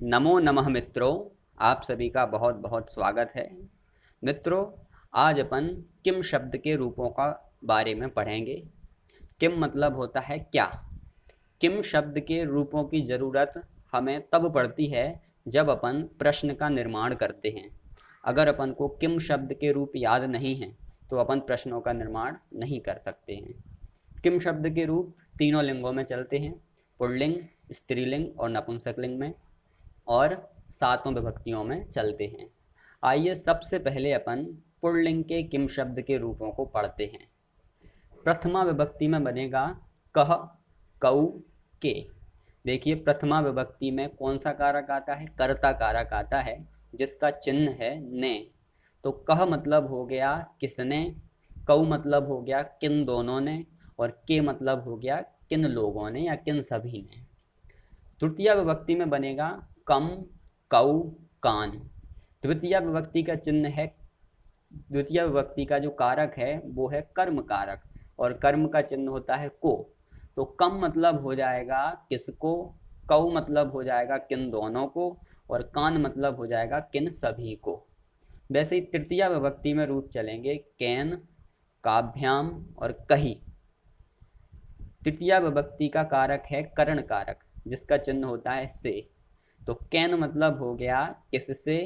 नमो नमः मित्रों, आप सभी का बहुत बहुत स्वागत है। मित्रों, आज अपन किम शब्द के रूपों का बारे में पढ़ेंगे। किम मतलब होता है क्या। किम शब्द के रूपों की ज़रूरत हमें तब पड़ती है जब अपन प्रश्न का निर्माण करते हैं। अगर अपन को किम शब्द के रूप याद नहीं हैं तो अपन प्रश्नों का निर्माण नहीं कर सकते हैं। किम शब्द के रूप तीनों लिंगों में चलते हैं, पुल्लिंग, स्त्रीलिंग और नपुंसकलिंग में, और सातों विभक्तियों में चलते हैं। आइए सबसे पहले अपन पुल्लिंग के किम शब्द के रूपों को पढ़ते हैं। प्रथमा विभक्ति में बनेगा कह, कऊ, के। देखिए, प्रथमा विभक्ति में कौन सा कारक आता है? कर्ता कारक आता है, जिसका चिन्ह है ने। तो कह मतलब हो गया किसने, कऊ मतलब हो गया किन दोनों ने, और के मतलब हो गया किन लोगों ने या किन सभी ने। तृतीया विभक्ति में बनेगा कम, कऊ, कान। द्वितीय विभक्ति का चिन्ह है, द्वितीय विभक्ति का जो कारक है वो है कर्म कारक, और कर्म का चिन्ह होता है को। तो कम मतलब हो जाएगा किसको, कऊ मतलब हो जाएगा किन दोनों को, और कान मतलब हो जाएगा किन सभी को। वैसे ही तृतीय विभक्ति में रूप चलेंगे कैन, काभ्याम और कही। तृतीय विभक्ति का कारक है करण कारक, जिसका चिन्ह होता है से। तो कैन मतलब हो गया किससे,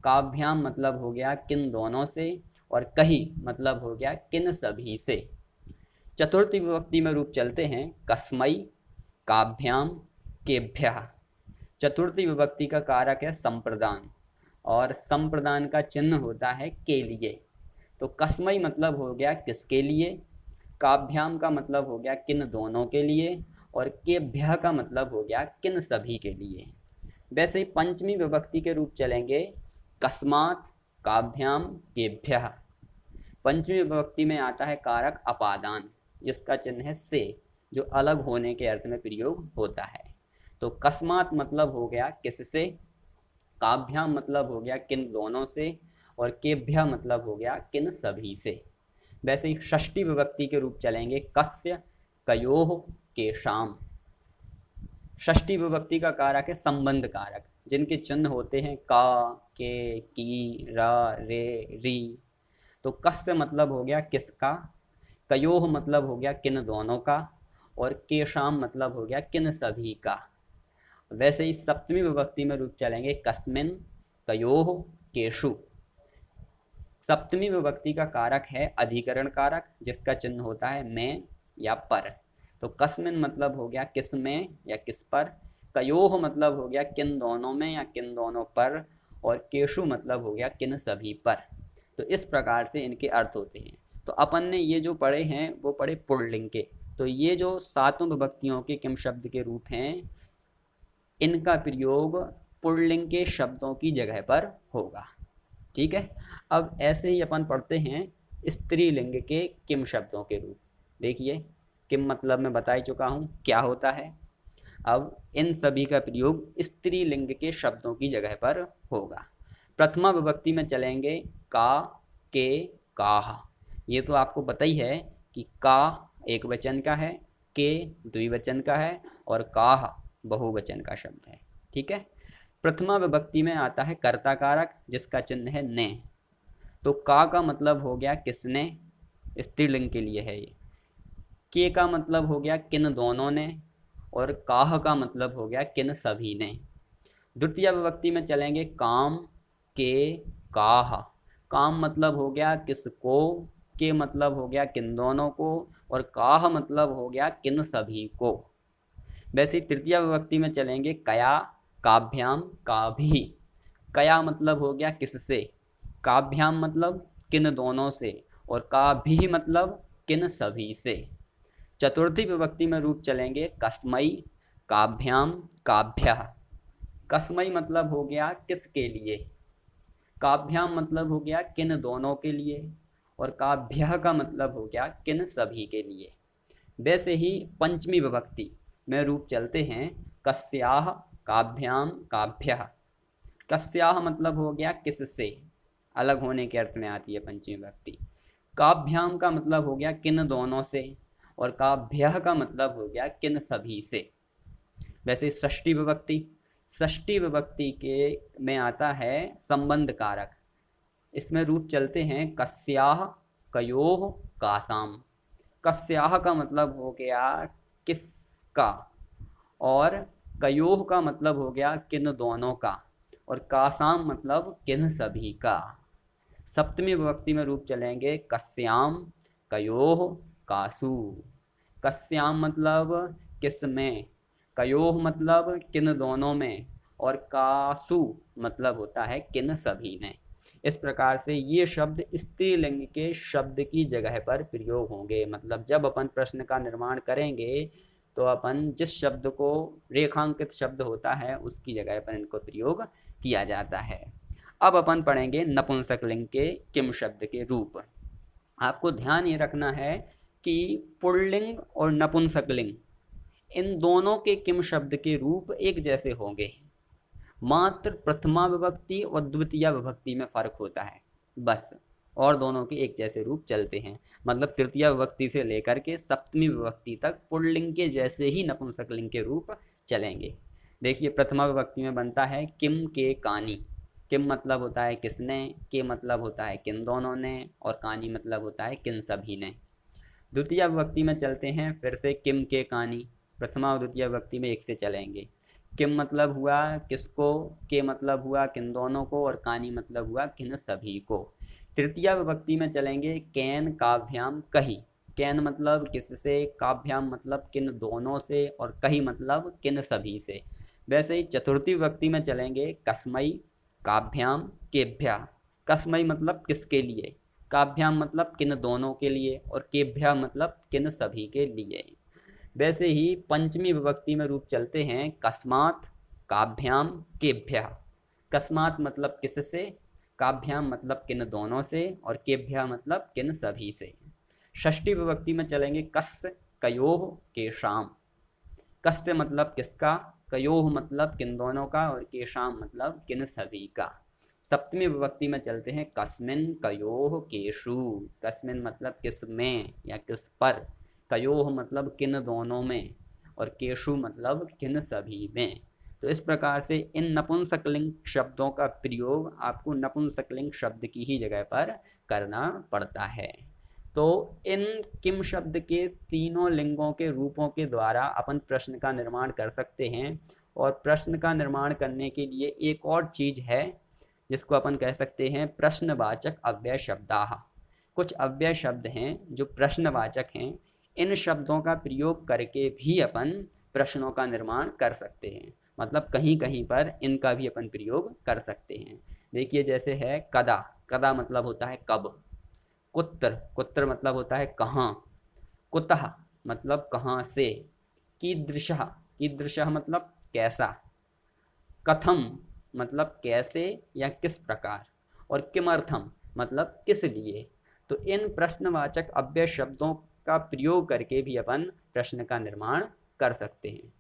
काभ्याम मतलब हो गया किन दोनों से, और कही मतलब हो गया किन सभी से। चतुर्थी विभक्ति में रूप चलते हैं कस्मई, काभ्याम, केभ्यः। चतुर्थी विभक्ति का कारक है संप्रदान, और संप्रदान का चिन्ह होता है के लिए। तो कस्मई मतलब हो गया किसके लिए, काभ्याम का मतलब हो गया किन दोनों के लिए, और केभ्यः का मतलब हो गया किन सभी के लिए। वैसे ही पंचमी विभक्ति के रूप चलेंगे कस्मात्, काभ्याम, केभ्यः। पंचमी विभक्ति में आता है कारक अपादान, जिसका चिन्ह है से, जो अलग होने के अर्थ में प्रयोग होता है। तो कस्मात् मतलब हो गया किससे, काभ्याम मतलब हो गया किन दोनों से, और केभ्यः मतलब हो गया किन सभी से। वैसे ही षष्ठी विभक्ति के रूप चलेंगे कस्य, कयोः, केशाम। षष्ठी विभक्ति का कारक है संबंध कारक, जिनके चिन्ह होते हैं का, के, की, रा, रे, री। तो कस्य मतलब हो गया किसका, कयोह मतलब हो गया किन दोनों का, और केशाम मतलब हो गया किन सभी का। वैसे ही सप्तमी विभक्ति में रूप चलेंगे कस्मिन, कयोह, केशु। सप्तमी विभक्ति का कारक है अधिकरण कारक, जिसका चिन्ह होता है में या पर। तो कस्मिन मतलब हो गया किस में या किस पर, कयोह मतलब हो गया किन दोनों में या किन दोनों पर, और केशु मतलब हो गया किन सभी पर। तो इस प्रकार से इनके अर्थ होते हैं। तो अपन ने ये जो पढ़े हैं वो पढ़े पुल्लिंग के। तो ये जो सातों विभक्तियों के किम शब्द के रूप हैं, इनका प्रयोग पुल्लिंग के शब्दों की जगह पर होगा। ठीक है। अब ऐसे ही अपन पढ़ते हैं स्त्रीलिंग के किम शब्दों के रूप। देखिए, किम मतलब मैं बता ही चुका हूँ क्या होता है। अब इन सभी का प्रयोग स्त्रीलिंग के शब्दों की जगह पर होगा। प्रथमा विभक्ति में चलेंगे का, के, काह। ये तो आपको पता ही है कि का एक वचन का है, के द्विवचन का है, और काह बहुवचन का शब्द है। ठीक है। प्रथमा विभक्ति में आता है कर्ता कारक, जिसका चिन्ह है ने। तो का मतलब हो गया किसने, स्त्रीलिंग के लिए है ये। के का मतलब हो गया किन दोनों ने, और काह का मतलब हो गया किन सभी ने। द्वितीय विभक्ति में चलेंगे काम, के, काह। काम मतलब हो गया किसको, के मतलब हो गया किन दोनों को, और काह मतलब हो गया किन सभी को। वैसे तृतीय विभक्ति में चलेंगे कया, काभ्याम, काभी। कया मतलब हो गया किससे, काभ्याम मतलब किन दोनों से, और काभी मतलब किन सभी से। चतुर्थी विभक्ति में रूप चलेंगे कस्मई, काभ्याम, काभ्यः। कस्मई मतलब हो गया किसके लिए, काभ्याम मतलब हो गया किन दोनों के लिए, और काभ्यः का मतलब हो गया किन सभी के लिए। वैसे ही पंचमी विभक्ति में रूप चलते हैं कस्याः, काभ्याम, काभ्यः। कस्याः मतलब हो गया किससे, अलग होने के अर्थ में आती है पंचमी विभक्ति। काभ्याम का मतलब हो गया किन दोनों से, और काभ्यः का मतलब हो गया किन सभी से। वैसे षष्ठी विभक्ति, षष्ठी विभक्ति के में आता है संबंध कारक। इसमें रूप चलते हैं कस्याह, कयोह, कासाम। कस्याह का मतलब हो गया किसका, और कयोह का मतलब हो गया किन दोनों का, और कासाम मतलब किन सभी का। सप्तमी विभक्ति में रूप चलेंगे कस्याम, कयोह, कासु। कस्याम मतलब किसमें, कयोह मतलब किन दोनों में, और कासु मतलब होता है किन सभी में। इस प्रकार से ये शब्द स्त्रीलिंग के शब्द की जगह पर प्रयोग होंगे। मतलब जब अपन प्रश्न का निर्माण करेंगे तो अपन जिस शब्द को रेखांकित शब्द होता है उसकी जगह पर इनको प्रयोग किया जाता है। अब अपन पढ़ेंगे नपुंसकलिंग के किम शब्द के रूप। आपको ध्यान ये रखना है कि पुल्लिंग और नपुंसकलिंग इन दोनों के किम शब्द के रूप एक जैसे होंगे, मात्र प्रथमा विभक्ति और द्वितीय विभक्ति में फर्क होता है बस, और दोनों के एक जैसे रूप चलते हैं। मतलब तृतीय विभक्ति से लेकर के सप्तमी विभक्ति तक पुल्लिंग के जैसे ही नपुंसकलिंग के रूप चलेंगे। देखिए प्रथमा विभक्ति में बनता है किम के कानी। किम मतलब होता है किसने, के मतलब होता है किन दोनों ने, और कानी मतलब होता है किन सभी ने। द्वितीय विभक्ति में चलते हैं फिर से किम के कानी। प्रथमा और द्वितीय विभक्ति में एक से चलेंगे। किम मतलब हुआ किसको, के मतलब हुआ किन दोनों को, और कानी मतलब हुआ किन सभी को। तृतीय विभक्ति में चलेंगे कैन काभ्याम कही। कैन मतलब किससे, काभ्याम मतलब किन दोनों से, और कही मतलब किन सभी से। वैसे ही चतुर्थी विभक्ति में चलेंगे कस्मई काभ्याम केभ्या। कस्मई मतलब किसके लिए, काभ्याम मतलब किन दोनों के लिए, और केभ्या मतलब किन सभी के लिए। वैसे ही पंचमी विभक्ति में रूप चलते हैं कस्मात काभ्याम केभ्या। कस्मात मतलब किससे, काभ्याम मतलब किन दोनों से, और केभ्या मतलब किन सभी से। षष्ठी विभक्ति में चलेंगे कस कयोह केशाम। कस से मतलब किसका, कयोह मतलब किन दोनों का, और केशाम मतलब किन सभी का। सप्तमी विभक्ति में चलते हैं कस्मिन कयोह केशु। कस्मिन मतलब किस में या किस पर, कयोह मतलब किन दोनों में, और केशु मतलब किन सभी में। तो इस प्रकार से इन नपुंसकलिंग शब्दों का प्रयोग आपको नपुंसकलिंग शब्द की ही जगह पर करना पड़ता है। तो इन किम शब्द के तीनों लिंगों के रूपों के द्वारा अपन प्रश्न का निर्माण कर सकते हैं। और प्रश्न का निर्माण करने के लिए एक और चीज है जिसको अपन कह सकते हैं प्रश्नवाचक अव्यय शब्दाः। कुछ अव्यय शब्द हैं जो प्रश्नवाचक हैं। इन शब्दों का प्रयोग करके भी अपन प्रश्नों का निर्माण कर सकते हैं। मतलब कहीं कहीं पर इनका भी अपन प्रयोग कर सकते हैं। देखिए जैसे है कदा। कदा मतलब होता है कब। कुत्र, कुत्र मतलब होता है कहाँ। कुतः मतलब कहाँ से। कीदृशः, कीदृशः मतलब कैसा। कथम मतलब कैसे या किस प्रकार, और किमर्थम मतलब किस लिए। तो इन प्रश्नवाचक अव्यय शब्दों का प्रयोग करके भी अपन प्रश्न का निर्माण कर सकते हैं।